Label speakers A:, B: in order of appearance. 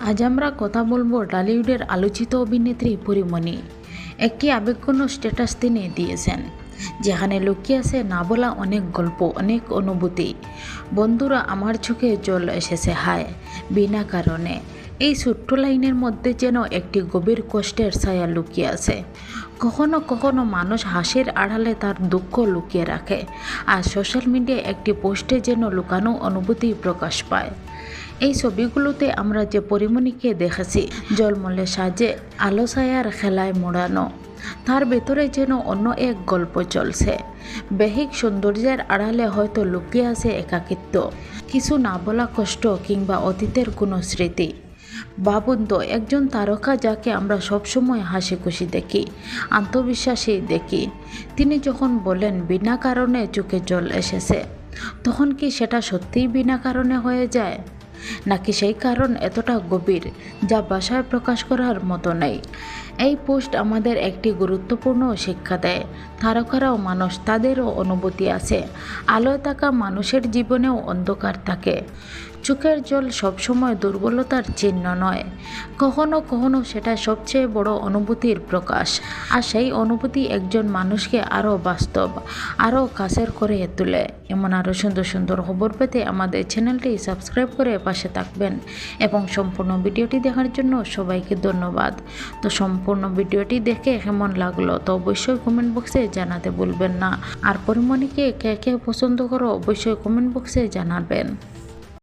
A: আজ আমরা কথা বলবো টলিউডের আলোচিত অভিনেত্রী পরীমণি। একটি আবেগঘন স্ট্যাটাস তিনি দিয়েছেন, যেখানে লুকিয়ে আছে না বলা অনেক গল্প, অনেক অনুভূতি। বন্ধুরা, আমার চোখে জল এসেছে হায় বিনা কারণে। এই ছোট্ট লাইনের মধ্যে যেন একটি গভীর কষ্টের ছায়া লুকিয়ে আছে। কখনো কখনো মানুষ হাসির আড়ালে তার দুঃখ লুকিয়ে রাখে, আর সোশ্যাল মিডিয়ায় একটি পোস্টে যেন লুকানো অনুভূতি প্রকাশ পায়। এই ছবিগুলোতে আমরা যে পরীমণিকে দেখেছি জলমলে সাজে আলো ছায়ার খেলায় মোড়ানো, তার ভেতরে যেন অন্য এক গল্প চলছে। বেহিক সৌন্দর্যের আড়ালে হয়তো লুকিয়ে আছে একাকিত্ব, কিছু না বলা কষ্ট কিংবা অতীতের কোনো স্মৃতি। ভাবুন তো, একজন তারকা যাকে আমরা সবসময় হাসি খুশি দেখি, আত্মবিশ্বাসী দেখি, তিনি যখন বলেন বিনা কারণে চোখে জল এসেছে, তখন কি সেটা সত্যিই বিনা কারণে হয়ে যায়, নাকি সেই কারণ এতটা গভীর যা ভাষায় প্রকাশ করার মতো নেই? এই পোস্ট আমাদের একটি গুরুত্বপূর্ণ শিক্ষা দেয়। তারকারাও মানুষ, তাদেরও অনুভূতি আছে। আলোয় থাকা মানুষের জীবনেও অন্ধকার থাকে। চোখের জল সবসময় দুর্বলতার চিহ্ন নয়, কখনো কখনো সেটা সবচেয়ে বড় অনুভূতির প্রকাশ। আর সেই অনুভূতি একজন মানুষকে আরও বাস্তব, আরও কাছের করে তোলে। এমন আরও সুন্দর সুন্দর খবর পেতে আমাদের চ্যানেলটি সাবস্ক্রাইব করে পাশে থাকবেন, এবং সম্পূর্ণ ভিডিওটি দেখার জন্য সবাইকে ধন্যবাদ। তো সম্পূর্ণ ভিডিওটি দেখে কেমন লাগলো তো অবশ্যই কমেন্ট বক্সে জানাতে ভুলবেন না। আর পরীমণিকে কে কে পছন্দ করো অবশ্যই কমেন্ট বক্সে জানাবেন।